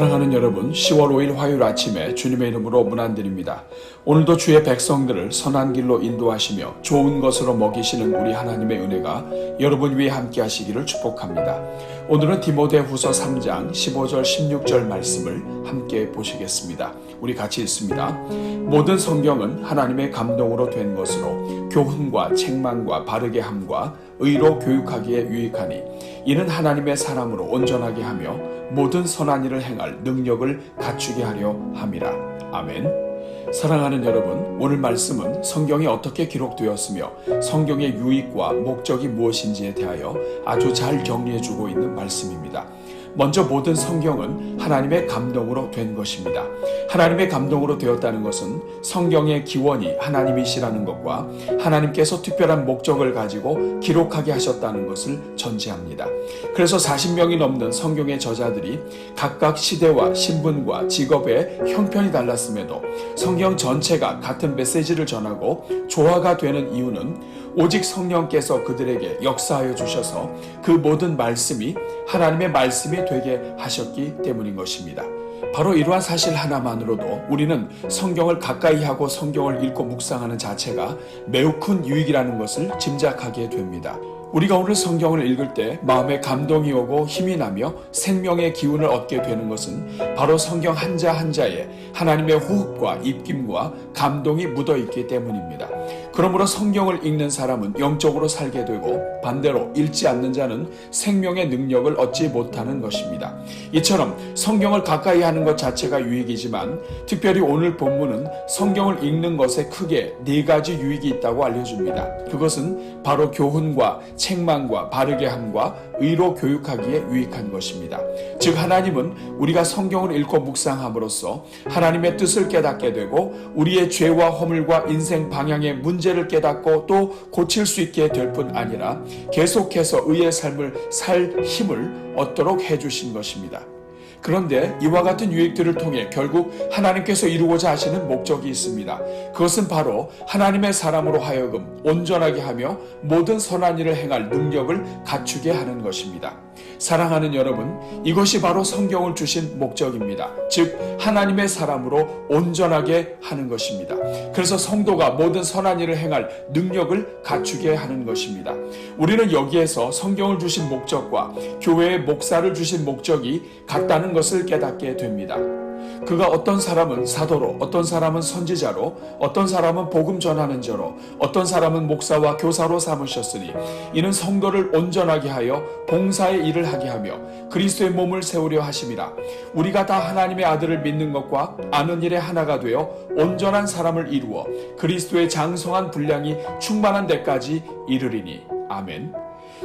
사랑하는 여러분, 10월 5일 화요일 아침에 주님의 이름으로 문안드립니다. 오늘도 주의 백성들을 선한 길로 인도하시며 좋은 것으로 먹이시는 우리 하나님의 은혜가 여러분 위에 함께 하시기를 축복합니다. 오늘은 디모데후서 3장 15절 16절 말씀을 함께 보시겠습니다. 우리 같이 읽습니다. 모든 성경은 하나님의 감동으로 된 것으로 교훈과 책망과 바르게 함과 의로 교육하기에 유익하니 이는 하나님의 사람으로 온전하게 하며 모든 선한 일을 행할 능력을 갖추게 하려 함이라. 아멘. 사랑하는 여러분, 오늘 말씀은 성경이 어떻게 기록되었으며 성경의 유익과 목적이 무엇인지에 대하여 아주 잘 정리해주고 있는 말씀입니다. 먼저 모든 성경은 하나님의 감동으로 된 것입니다. 하나님의 감동으로 되었다는 것은 성경의 기원이 하나님이시라는 것과 하나님께서 특별한 목적을 가지고 기록하게 하셨다는 것을 전제합니다. 그래서 40명이 넘는 성경의 저자들이 각각 시대와 신분과 직업의 형편이 달랐음에도 성경 전체가 같은 메시지를 전하고 조화가 되는 이유는 오직 성령께서 그들에게 역사하여 주셔서 그 모든 말씀이 하나님의 말씀이 되게 하셨기 때문인 것입니다. 바로 이러한 사실 하나만으로도 우리는 성경을 가까이 하고 성경을 읽고 묵상하는 자체가 매우 큰 유익이라는 것을 짐작하게 됩니다. 우리가 오늘 성경을 읽을 때 마음에 감동이 오고 힘이 나며 생명의 기운을 얻게 되는 것은 바로 성경 한자 한자에 하나님의 호흡과 입김과 감동이 묻어있기 때문입니다. 그러므로 성경을 읽는 사람은 영적으로 살게 되고 반대로 읽지 않는 자는 생명의 능력을 얻지 못하는 것입니다. 이처럼 성경을 가까이 하는 것 자체가 유익이지만 특별히 오늘 본문은 성경을 읽는 것에 크게 4가지 유익이 있다고 알려줍니다. 그것은 바로 교훈과 책망과 바르게 함과 의로 교육하기에 유익한 것입니다. 즉 하나님은 우리가 성경을 읽고 묵상함으로써 하나님의 뜻을 깨닫게 되고 우리의 죄와 허물과 인생 방향의 문제를 깨닫고 또 고칠 수 있게 될 뿐 아니라 계속해서 의의 삶을 살 힘을 얻도록 해주신 것입니다. 그런데 이와 같은 유익들을 통해 결국 하나님께서 이루고자 하시는 목적이 있습니다. 그것은 바로 하나님의 사람으로 하여금 온전하게 하며 모든 선한 일을 행할 능력을 갖추게 하는 것입니다. 사랑하는 여러분, 이것이 바로 성경을 주신 목적입니다. 즉 하나님의 사람으로 온전하게 하는 것입니다. 그래서 성도가 모든 선한 일을 행할 능력을 갖추게 하는 것입니다. 우리는 여기에서 성경을 주신 목적과 교회의 목사를 주신 목적이 같다는 것을 깨닫게 됩니다. 그가 어떤 사람은 사도로, 어떤 사람은 선지자로, 어떤 사람은 복음 전하는 자로, 어떤 사람은 목사와 교사로 삼으셨으니 이는 성도를 온전하게 하여 봉사의 일을 하게 하며 그리스도의 몸을 세우려 하심이라. 우리가 다 하나님의 아들을 믿는 것과 아는 일에 하나가 되어 온전한 사람을 이루어 그리스도의 장성한 분량이 충만한 데까지 이르리니. 아멘.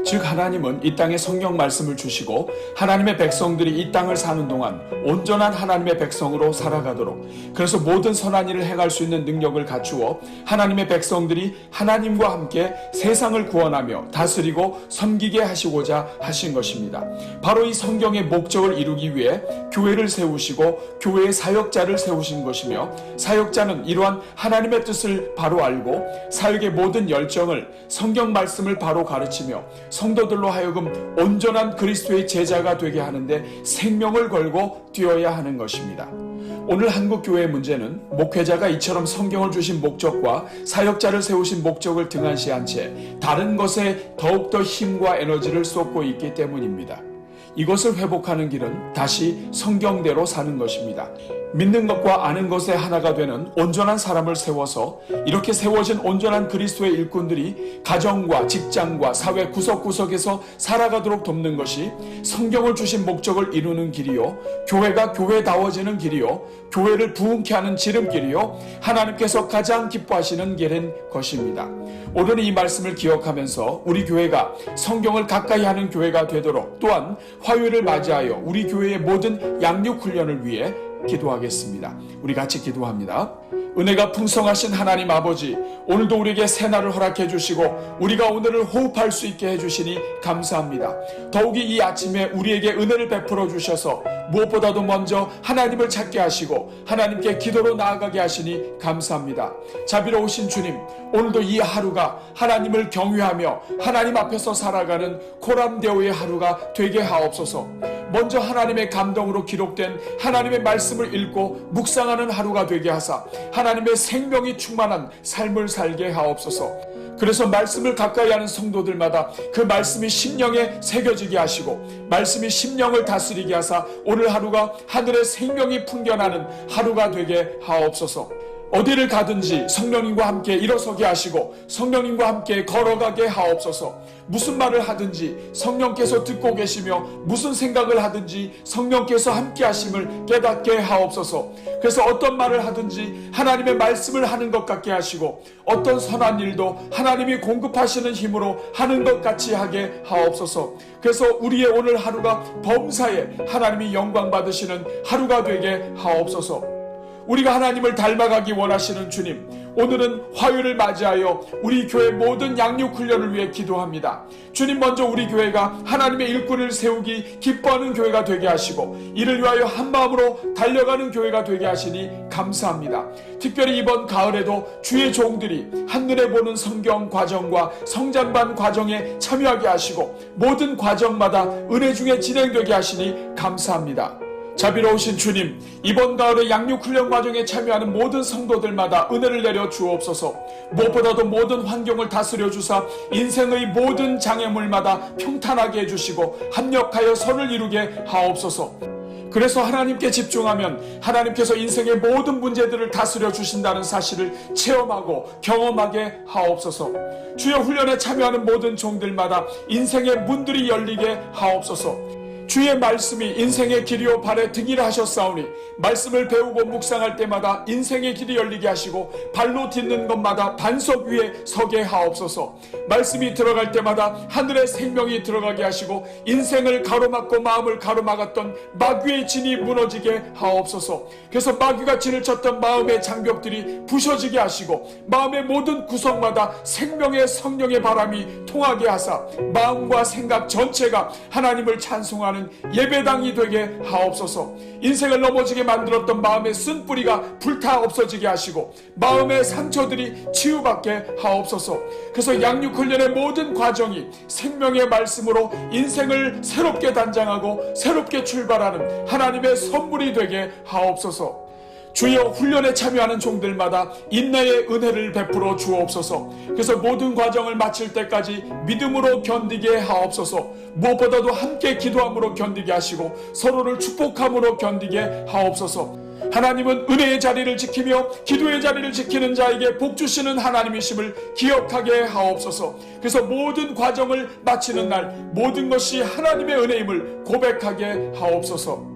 즉 하나님은 이 땅에 성경 말씀을 주시고 하나님의 백성들이 이 땅을 사는 동안 온전한 하나님의 백성으로 살아가도록, 그래서 모든 선한 일을 행할 수 있는 능력을 갖추어 하나님의 백성들이 하나님과 함께 세상을 구원하며 다스리고 섬기게 하시고자 하신 것입니다. 바로 이 성경의 목적을 이루기 위해 교회를 세우시고 교회의 사역자를 세우신 것이며, 사역자는 이러한 하나님의 뜻을 바로 알고 사역의 모든 열정을 성경 말씀을 바로 가르치며 성도들로 하여금 온전한 그리스도의 제자가 되게 하는데 생명을 걸고 뛰어야 하는 것입니다. 오늘 한국교회의 문제는 목회자가 이처럼 성경을 주신 목적과 사역자를 세우신 목적을 등한시한 채 다른 것에 더욱더 힘과 에너지를 쏟고 있기 때문입니다. 이것을 회복하는 길은 다시 성경대로 사는 것입니다. 믿는 것과 아는 것에 하나가 되는 온전한 사람을 세워서 이렇게 세워진 온전한 그리스도의 일꾼들이 가정과 직장과 사회 구석구석에서 살아가도록 돕는 것이 성경을 주신 목적을 이루는 길이요, 교회가 교회다워지는 길이요, 교회를 부흥케 하는 지름길이요, 하나님께서 가장 기뻐하시는 길인 것입니다. 오늘 이 말씀을 기억하면서 우리 교회가 성경을 가까이 하는 교회가 되도록, 또한 화요일을 맞이하여 우리 교회의 모든 양육 훈련을 위해 기도하겠습니다. 우리 같이 기도합니다. 은혜가 풍성하신 하나님 아버지, 오늘도 우리에게 새날을 허락해 주시고 우리가 오늘을 호흡할 수 있게 해주시니 감사합니다. 더욱이 이 아침에 우리에게 은혜를 베풀어 주셔서 무엇보다도 먼저 하나님을 찾게 하시고 하나님께 기도로 나아가게 하시니 감사합니다. 자비로우신 주님, 오늘도 이 하루가 하나님을 경외하며 하나님 앞에서 살아가는 코람데오의 하루가 되게 하옵소서. 먼저 하나님의 감동으로 기록된 하나님의 말씀을 읽고 묵상하는 하루가 되게 하사 하나님의 생명이 충만한 삶을 살게 하옵소서. 그래서 말씀을 가까이 하는 성도들마다 그 말씀이 심령에 새겨지게 하시고 말씀이 심령을 다스리게 하사 오늘 하루가 하늘의 생명이 풍겨나는 하루가 되게 하옵소서. 어디를 가든지 성령님과 함께 일어서게 하시고 성령님과 함께 걸어가게 하옵소서. 무슨 말을 하든지 성령께서 듣고 계시며 무슨 생각을 하든지 성령께서 함께 하심을 깨닫게 하옵소서. 그래서 어떤 말을 하든지 하나님의 말씀을 하는 것 같게 하시고 어떤 선한 일도 하나님이 공급하시는 힘으로 하는 것 같이 하게 하옵소서. 그래서 우리의 오늘 하루가 범사에 하나님이 영광 받으시는 하루가 되게 하옵소서. 우리가 하나님을 닮아가기 원하시는 주님, 오늘은 화요일을 맞이하여 우리 교회 모든 양육 훈련을 위해 기도합니다. 주님, 먼저 우리 교회가 하나님의 일꾼을 세우기 기뻐하는 교회가 되게 하시고 이를 위하여 한마음으로 달려가는 교회가 되게 하시니 감사합니다. 특별히 이번 가을에도 주의 종들이 한눈에 보는 성경 과정과 성장반 과정에 참여하게 하시고 모든 과정마다 은혜 중에 진행되게 하시니 감사합니다. 자비로우신 주님, 이번 가을의 양육훈련 과정에 참여하는 모든 성도들마다 은혜를 내려 주옵소서. 무엇보다도 모든 환경을 다스려 주사 인생의 모든 장애물마다 평탄하게 해주시고 합력하여 선을 이루게 하옵소서. 그래서 하나님께 집중하면 하나님께서 인생의 모든 문제들을 다스려 주신다는 사실을 체험하고 경험하게 하옵소서. 주여, 훈련에 참여하는 모든 종들마다 인생의 문들이 열리게 하옵소서. 주의 말씀이 인생의 길이요 발의 등이라 하셨사오니 말씀을 배우고 묵상할 때마다 인생의 길이 열리게 하시고 발로 딛는 것마다 반석 위에 서게 하옵소서. 말씀이 들어갈 때마다 하늘의 생명이 들어가게 하시고 인생을 가로막고 마음을 가로막았던 마귀의 진이 무너지게 하옵소서. 그래서 마귀가 진을 쳤던 마음의 장벽들이 부셔지게 하시고 마음의 모든 구석마다 생명의 성령의 바람이 통하게 하사 마음과 생각 전체가 하나님을 찬송하는 예배당이 되게 하옵소서. 인생을 넘어지게 만들었던 마음의 쓴뿌리가 불타 없어지게 하시고 마음의 상처들이 치유받게 하옵소서. 그래서 양육훈련의 모든 과정이 생명의 말씀으로 인생을 새롭게 단장하고 새롭게 출발하는 하나님의 선물이 되게 하옵소서. 주여, 훈련에 참여하는 종들마다 인내의 은혜를 베풀어 주옵소서. 그래서 모든 과정을 마칠 때까지 믿음으로 견디게 하옵소서. 무엇보다도 함께 기도함으로 견디게 하시고 서로를 축복함으로 견디게 하옵소서. 하나님은 은혜의 자리를 지키며 기도의 자리를 지키는 자에게 복 주시는 하나님이심을 기억하게 하옵소서. 그래서 모든 과정을 마치는 날 모든 것이 하나님의 은혜임을 고백하게 하옵소서.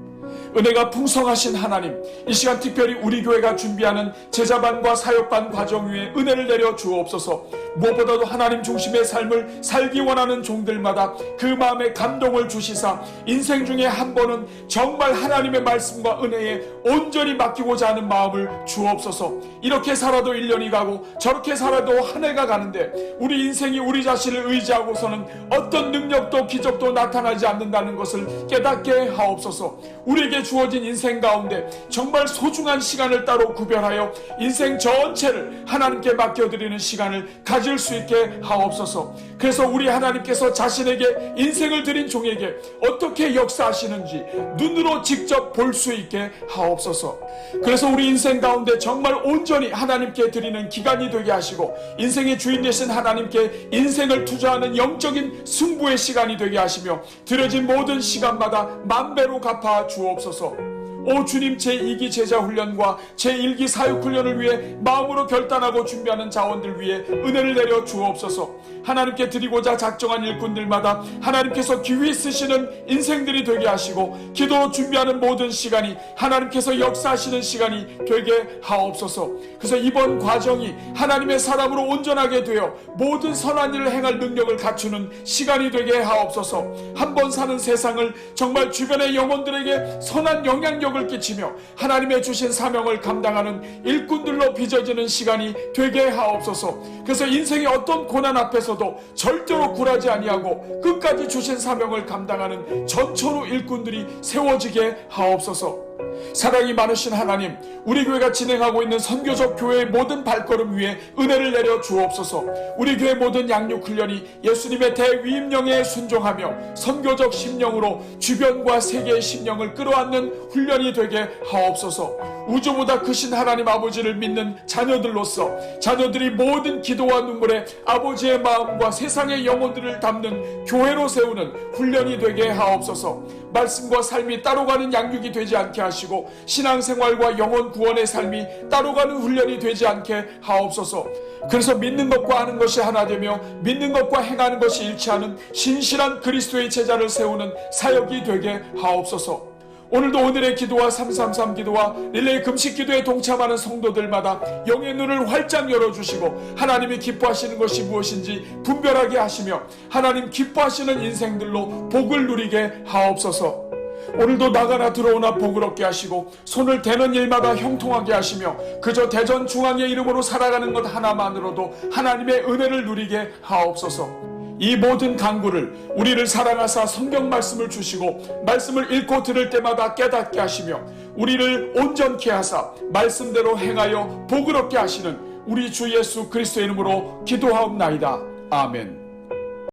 은혜가 풍성하신 하나님, 이 시간 특별히 우리 교회가 준비하는 제자반과 사역반 과정 위에 은혜를 내려 주옵소서. 무엇보다도 하나님 중심의 삶을 살기 원하는 종들마다 그 마음에 감동을 주시사 인생 중에 한 번은 정말 하나님의 말씀과 은혜에 온전히 맡기고자 하는 마음을 주옵소서. 이렇게 살아도 1년이 가고 저렇게 살아도 한 해가 가는데 우리 인생이 우리 자신을 의지하고서는 어떤 능력도 기적도 나타나지 않는다는 것을 깨닫게 하옵소서. 우리에게 주어진 인생 가운데 정말 소중한 시간을 따로 구별하여 인생 전체를 하나님께 맡겨드리는 시간을 가질 수 있게 하옵소서. 그래서 우리 하나님께서 자신에게 인생을 드린 종에게 어떻게 역사하시는지 눈으로 직접 볼 수 있게 하옵소서. 그래서 우리 인생 가운데 정말 온전히 하나님께 드리는 기간이 되게 하시고 인생의 주인 되신 하나님께 인생을 투자하는 영적인 승부의 시간이 되게 하시며 들여진 모든 시간마다 만배로 갚아 주옵소서. 오 주님, 제2기 제자훈련과 제1기 사육훈련을 위해 마음으로 결단하고 준비하는 자원들 위해 은혜를 내려 주옵소서. 하나님께 드리고자 작정한 일꾼들마다 하나님께서 기회 쓰시는 인생들이 되게 하시고 기도로 준비하는 모든 시간이 하나님께서 역사하시는 시간이 되게 하옵소서. 그래서 이번 과정이 하나님의 사람으로 온전하게 되어 모든 선한 일을 행할 능력을 갖추는 시간이 되게 하옵소서. 한 번 사는 세상을 정말 주변의 영혼들에게 선한 영향력을 끼치며 하나님의 주신 사명을 감당하는 일꾼들로 빚어지는 시간이 되게 하옵소서. 그래서 인생의 어떤 고난 앞에서도 절대로 굴하지 아니하고 끝까지 주신 사명을 감당하는 전초로 일꾼들이 세워지게 하옵소서. 사랑이 많으신 하나님, 우리 교회가 진행하고 있는 선교적 교회의 모든 발걸음 위에 은혜를 내려 주옵소서. 우리 교회 모든 양육 훈련이 예수님의 대위임령에 순종하며 선교적 심령으로 주변과 세계의 심령을 끌어안는 훈련이 되게 하옵소서. 우주보다 크신 하나님 아버지를 믿는 자녀들로서 자녀들이 모든 기도와 눈물에 아버지의 마음과 세상의 영혼들을 담는 교회로 세우는 훈련이 되게 하옵소서. 말씀과 삶이 따로 가는 양육이 되지 않게 하시고 신앙생활과 영혼 구원의 삶이 따로 가는 훈련이 되지 않게 하옵소서. 그래서 믿는 것과 하는 것이 하나 되며 믿는 것과 행하는 것이 일치하는 신실한 그리스도의 제자를 세우는 사역이 되게 하옵소서. 오늘도 오늘의 기도와 333 기도와 릴레이 금식 기도에 동참하는 성도들마다 영의 눈을 활짝 열어주시고 하나님이 기뻐하시는 것이 무엇인지 분별하게 하시며 하나님 기뻐하시는 인생들로 복을 누리게 하옵소서. 오늘도 나가나 들어오나 복을 얻게 하시고 손을 대는 일마다 형통하게 하시며 그저 대전중앙의 이름으로 살아가는 것 하나만으로도 하나님의 은혜를 누리게 하옵소서. 이 모든 간구를 우리를 사랑하사 성경 말씀을 주시고 말씀을 읽고 들을 때마다 깨닫게 하시며 우리를 온전케 하사 말씀대로 행하여 복을 얻게 하시는 우리 주 예수 그리스도의 이름으로 기도하옵나이다. 아멘.